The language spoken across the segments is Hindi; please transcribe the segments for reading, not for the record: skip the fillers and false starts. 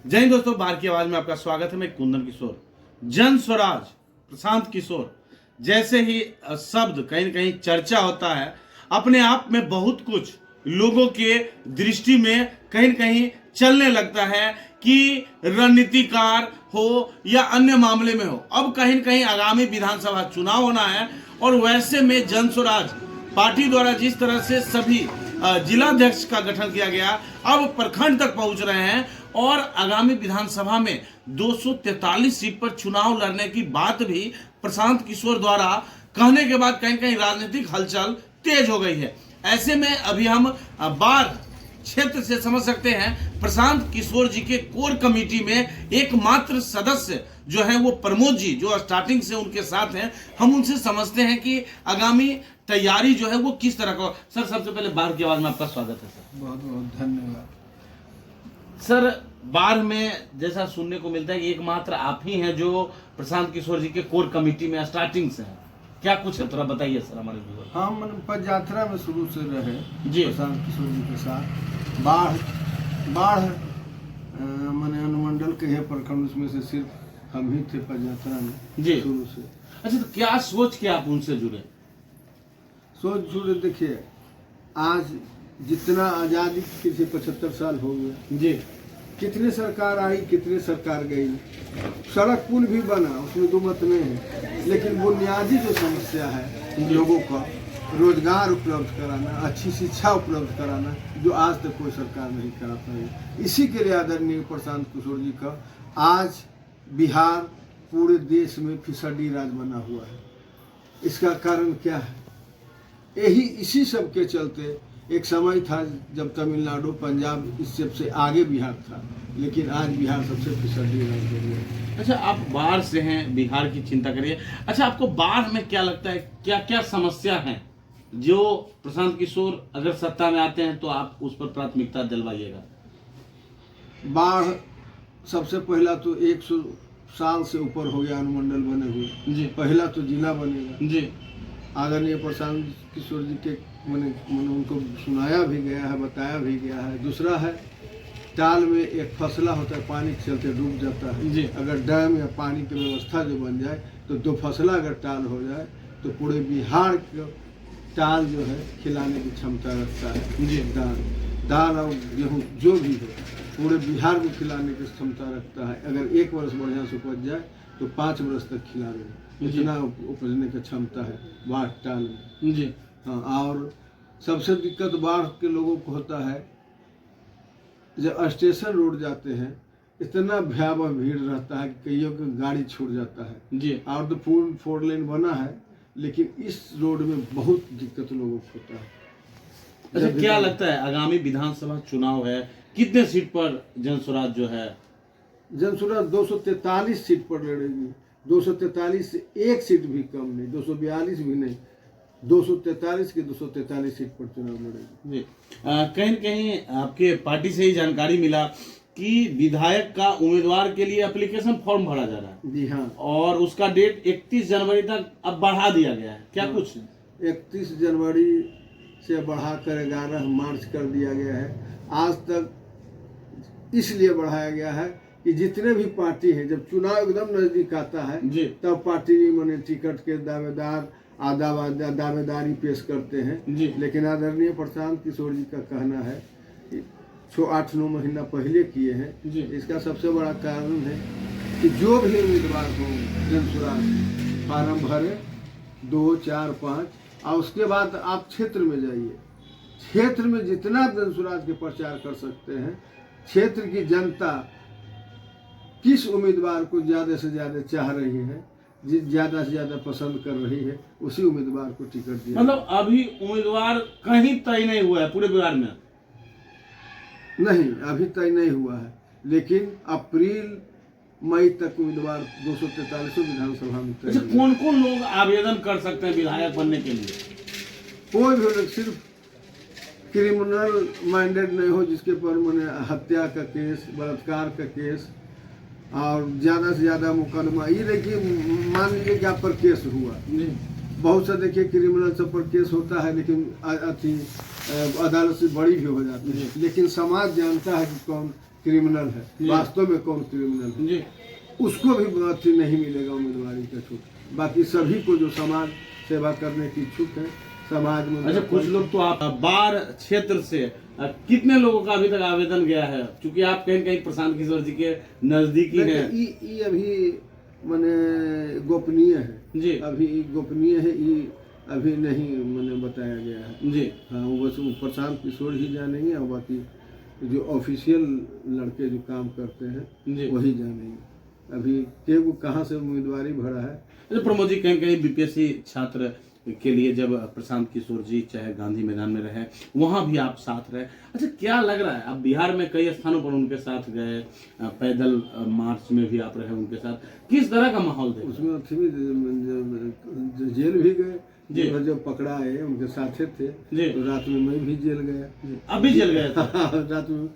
जय हिंद दोस्तों, बाहर की आवाज में आपका स्वागत है। मैं कुंदन किशोर। जन स्वराज प्रशांत किशोर जैसे ही शब्द कहीं न कहीं चर्चा होता है, अपने आप में बहुत कुछ लोगों के दृष्टि में कहीं न कहीं चलने लगता है कि रणनीतिकार हो या अन्य मामले में हो। अब कहीं न कहीं आगामी विधानसभा चुनाव होना है और वैसे में जन स्वराज पार्टी द्वारा जिस तरह से सभी जिलाध्यक्ष का गठन किया गया, अब प्रखंड तक पहुंच रहे हैं और आगामी विधानसभा में 243 सीट पर चुनाव लड़ने की बात भी प्रशांत किशोर द्वारा कहने के बाद कहीं कहीं राजनीतिक हलचल तेज हो गई है। ऐसे में अभी हम बार क्षेत्र से समझ सकते हैं प्रशांत किशोर जी के कोर कमेटी में एकमात्र सदस्य जो है वो प्रमोद जी, जो स्टार्टिंग से उनके साथ हैं। हम उनसे समझते हैं कि आगामी तैयारी जो है वो किस तरह का। सर, सबसे पहले बार की आवाज में आपका स्वागत है। सर, बहुत बहुत धन्यवाद। सर, बार में जैसा सुनने को मिलता है कि एकमात्र आप ही हैं जो प्रशांत किशोर जी के कोर कमेटी में स्टार्टिंग से हैं। क्या कुछ है, थोड़ा बताइए सर हमारे व्यूअर। हम पद यात्रा में शुरू से रहे जी। प्रशांत किशोर जी के साथ। बाढ़ मैंने अनुमंडल के है प्रखंड, उसमें से सिर्फ हम ही थे पद यात्रा में जी। शुरू से। अच्छा, तो क्या सोच के आप उनसे जुड़े? सोच जुड़े, देखिए आज जितना आज़ादी के 75 साल हो गया जी। कितने सरकार आई, कितने सरकार गई, सड़क पुल भी बना, उसमें दो मत नहीं है, लेकिन बुनियादी जो समस्या है लोगों का रोजगार उपलब्ध कराना, अच्छी शिक्षा उपलब्ध कराना, जो आज तक कोई सरकार नहीं करा पाई। इसी के लिए आदरणीय प्रशांत किशोर जी का आज बिहार पूरे देश में फिसड्डी राज बना हुआ है। इसका कारण क्या है? इसी सब के चलते एक समय था जब तमिलनाडु, पंजाब इस सबसे आगे बिहार था, लेकिन आज बिहार सबसे फिसड्डी राज्य है। अच्छा, आप बाढ़ से हैं, बिहार की चिंता करिए। अच्छा, आपको बाढ़ में क्या लगता है, क्या क्या समस्या है जो प्रशांत किशोर अगर सत्ता में आते हैं तो आप उस पर प्राथमिकता दिलवाइएगा? बाढ़ सबसे पहला तो 100 साल से ऊपर हो गया अनुमंडल बने हुए जी। पहला तो जिला बनेगा जी। आदरणीय प्रशांत किशोर जी के मैंने उनको सुनाया भी गया है, बताया भी गया है। दूसरा है टाल में एक फसला होता है, पानी के चलते डूब जाता है जी। अगर डैम या पानी की व्यवस्था जो बन जाए तो 2 फसला अगर टाल हो जाए तो पूरे बिहार का टाल जो है खिलाने की क्षमता रखता है। जी। दाल और गेहूँ जो भी हो पूरे बिहार को खिलाने की क्षमता रखता है। अगर 1 वर्ष बढ़िया से उपज जाए तो 5 वर्ष तक खिला देगा, इतना उपजने की क्षमता है बाढ़ टाल में। जी। हाँ, और सबसे दिक्कत बाढ़ के लोगों को होता है जब स्टेशन रोड जाते हैं, इतना भयावह भीड़ रहता है कि कईयों की गाड़ी छूट जाता है। जी। और तो पूर्ण 4 लेन बना है, लेकिन इस रोड में बहुत दिक्कत लोगों को होता है। अच्छा, क्या लगता है आगामी विधानसभा चुनाव है, कितने सीट पर जन स्वराज जो है? जन स्वराज 243 सीट पर लड़ेगी। 243 से 1 सीट भी कम नहीं, 242 भी नहीं, 243 के 243 सीट पर चुनाव लड़ेगी। जी। कहीं न कहीं आपके पार्टी से ही जानकारी मिला कि विधायक का उम्मीदवार के लिए एप्लीकेशन फॉर्म भरा जा रहा है। जी हाँ। और उसका डेट 31 जनवरी तक अब बढ़ा दिया गया है। क्या कुछ? 31 जनवरी से बढ़ाकर 11 मार्च कर दिया गया है। आज तक इसलिए बढ़ाया गया है कि जितने भी पार्टी हैं, जब चुनाव एकदम नजदीक आता है जी। तब पार्टी मैंने टिकट के दावेदार दावेदारी पेश करते हैं जी। लेकिन आदरणीय प्रशांत किशोर जी का कहना है कि 8-9 महीना पहले किए हैं। जी। इसका सबसे बड़ा कारण है कि जो भी उम्मीदवार हो जन स्वराज फार्म भरे 2, 4, 5 और उसके बाद आप क्षेत्र में जाइए। क्षेत्र में जितना जन स्वराज के प्रचार कर सकते हैं, क्षेत्र की जनता किस उम्मीदवार को ज़्यादा से ज़्यादा चाह रही है, ज़्यादा से ज़्यादा पसंद कर रही है, उसी उम्मीदवार को टिकट दिया। मतलब अभी उम्मीदवार कहीं तय नहीं हुआ है पूरे बिहार में? नहीं, अभी तय नहीं हुआ है, लेकिन अप्रैल मई तक उम्मीदवार 243 विधानसभा में तय। अच्छा, कौन कौन लोग आवेदन कर सकते हैं विधायक बनने के लिए? कोई भी लोग सिर्फ क्रिमिनल माइंडेड नहीं हो, जिसके पर मैंने हत्या का केस, बलात्कार का केस और ज़्यादा से ज़्यादा मुकदमा, ये देखिए मान लीजिए कि आप पर केस हुआ, बहुत सा देखिए क्रिमिनल सब पर केस होता है, लेकिन अदालत से बड़ी भी हो जाती है, लेकिन समाज जानता है कि कौन क्रिमिनल है, जी। वास्तव में कौन क्रिमिनल है, जी उसको भी अथी नहीं मिलेगा उम्मीदवारी का छूट। बाकी सभी को जो समाज सेवा करने की इच्छुक है, समाज में अच्छा, कुछ लोग तो आप बार क्षेत्र से कितने लोगों का अभी तक आवेदन गया है, क्योंकि आप कहीं कहीं प्रशांत किशोर जी के नजदीकी हैं। ये अभी माने गोपनीय है जी अभी गोपनीय है, ये अभी नहीं मैंने बताया गया है। जी हाँ, वो बस वो प्रशांत किशोर ही जानेंगे और बाकी जो ऑफिशियल लड़के जो काम करते हैं जी। वही जानेंगे अभी के वो कहाँ से उम्मीदवारी भरा है। अच्छा प्रमोद जी, कहीं कहीं बीपीएससी छात्र के लिए जब प्रशांत किशोर जी चाहे गांधी मैदान में रहे, वहां भी आप साथ रहे। अच्छा, क्या लग रहा है, आप बिहार में कई स्थानों पर उनके साथ गए, पैदल मार्च में भी आप रहे उनके साथ, किस तरह का माहौल देख? उसमें अथी भी जेल भी गए जी। जब पकड़ा है उनके साथे थे जी। तो रात में मैं भी जेल गया। अभी जेल गए थे? रात में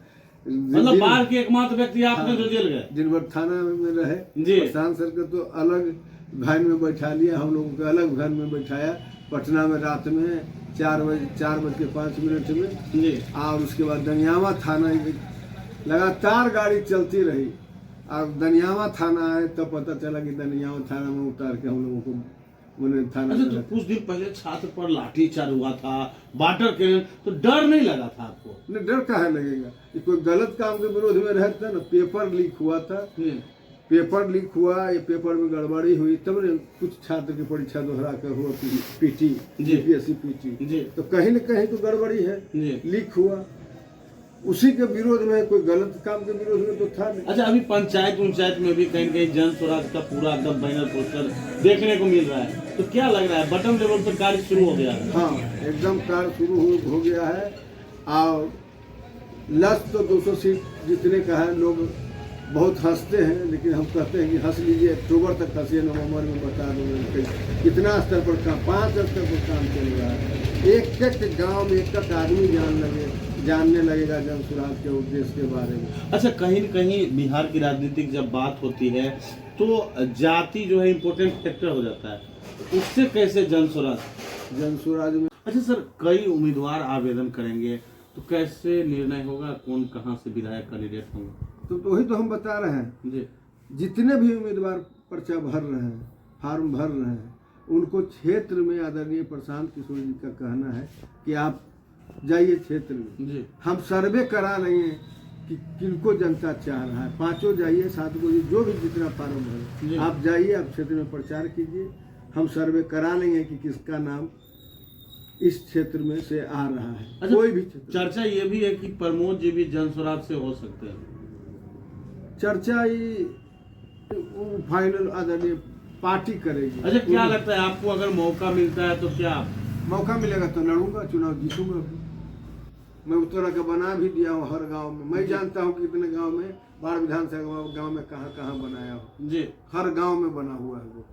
मतलब बाहर के एकमात्र व्यक्ति आपने जो जेल गए? दिन भर थाना में रहे। जी। प्रशांत सर को तो अलग वैन में बैठा लिया, हम लोगों को अलग वैन में बैठाया पटना में रात में 4:05 में जी। और उसके बाद दनियावा थाना लगातार गाड़ी चलती रही। अब दनियावा थाना आए तब पता चला कि दनियावा थाना में उतार के हम लोगों को मैंने थाना अच्छा, में तो रखा। कुछ दिन पहले छात्र पर लाठीचार्ज हुआ था, वाटर कैनन, तो डर नहीं लगा था आपको? नहीं, डर काहे लगेगा, ये कोई गलत काम के विरोध में रहता ना। पेपर लीक हुआ था, पेपर लीक हुआ, ये पेपर में गड़बड़ी हुई तब ने कुछ छात्र की परीक्षा दोहरा कर हुआ पीटी, बीपीएससी पीटी, जी। तो कहीं न कहीं तो गड़बड़ी है, जी। लीक हुआ, उसी के विरोध में, कोई गलत काम के विरोध में तो था नहीं। अच्छा, अभी पंचायत में भी कहीं कहीं जन स्वराज का पूरा एकदम बैनर पोस्टर देखने को मिल रहा है, तो क्या लग रहा है, बटन लेवल पर कार्य शुरू हो गया है? हाँ, एकदम कार्य शुरू हो गया है। और लक्ष्य तो 200 सीट जीतने का है। लोग बहुत हंसते हैं, लेकिन हम कहते हैं कि हंस लीजिए, अक्टूबर तक हंसिए, नवंबर में बता दूंगा कितना स्तर पर काम, 5 स्तर पर काम चल रहा है। एक एक गांव में एक एक आदमी जानने लगेगा जन स्वराज के उद्देश्य के बारे में। अच्छा, कहीं न कहीं बिहार की राजनीतिक जब बात होती है तो जाति जो है इम्पोर्टेंट फैक्टर हो जाता है, तो उससे कैसे जन स्वराज में अच्छा सर, कई उम्मीदवार आवेदन करेंगे तो कैसे निर्णय होगा कौन कहाँ से विधायक कैंडिडेट होंगे? तो वही तो हम बता रहे हैं जी। जितने भी उम्मीदवार पर्चा भर रहे हैं, फॉर्म भर रहे हैं, उनको क्षेत्र में आदरणीय प्रशांत किशोर जी का कहना है कि आप जाइए क्षेत्र में, जी। हम सर्वे करा लेंगे कि किनको जनता चाह रहा है। 5 जाइए, 7 को जो भी जितना फॉर्म भरे आप जाइए, आप क्षेत्र में प्रचार कीजिए, हम सर्वे करा लेंगे कि किसका नाम इस क्षेत्र में से आ रहा है। अच्छा, कोई भी क्षेत्र। चर्चा ये भी है कि प्रमोद जी भी जन स्वराज से हो सकते हैं। चर्चा फाइनल आदरणीय पार्टी करेगी। अच्छा, क्या लगता है आपको, अगर मौका मिलता है तो क्या मौका मिलेगा तो लड़ूंगा, चुनाव जीतूंगा भी। मैं उस तरह का बना भी दिया हूँ हर गांव में। मैं जानता हूँ कि इतने गांव में, बाढ़ विधानसभा गांव में कहाँ कहाँ बनाया हूँ जी, हर गांव में बना हुआ है वो।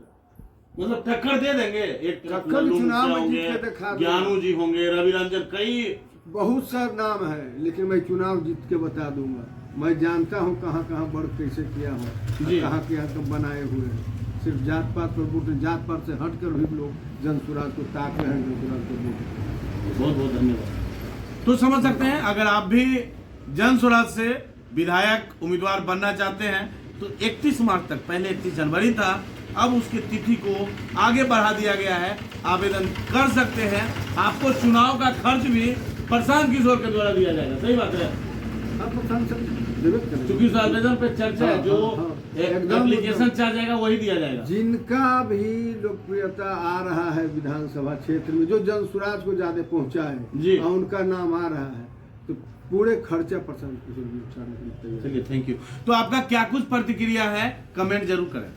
मतलब टक्कर दे देंगे। एक टक्कर भी चुनाव में जीत के दिखा दूंगा। ज्ञानू जी होंगे, रवि रंजन, कई बहुत सा नाम है, लेकिन मैं चुनाव जीत के बता दूंगा। मैं जानता हूँ कहाँ कहाँ वर्क कैसे किया हूँ, कहाँ कहाँ बनाए हुए हैं। सिर्फ जात पात पर वोट, जात पात से हटकर भी लोग जन स्वराज को ताक रहे हैं, जन स्वराज को वोट। बहुत बहुत धन्यवाद। तो समझ सकते हैं, अगर आप भी जन स्वराज से विधायक उम्मीदवार बनना चाहते हैं तो 31 मार्च तक, पहले 31 जनवरी था, अब उसकी तिथि को आगे बढ़ा दिया गया है, आवेदन कर सकते हैं। आपको चुनाव का खर्च भी प्रशांत किशोर के द्वारा दिया जाएगा। सही बात है, क्योंकि उस आवेदन पे चर्चा है, जो एप्लीकेशन चार्ज आएगा वही दिया जाएगा। जिनका भी लोकप्रियता आ रहा है विधानसभा क्षेत्र में, जो जन स्वराज को ज्यादा पहुंचा है और उनका नाम आ रहा है, तो पूरे खर्चा प्रशांत किशोर जी उठाने के लिए तैयार। चलिए, थैंक यू। तो आपका क्या कुछ प्रतिक्रिया है, कमेंट जरूर करें।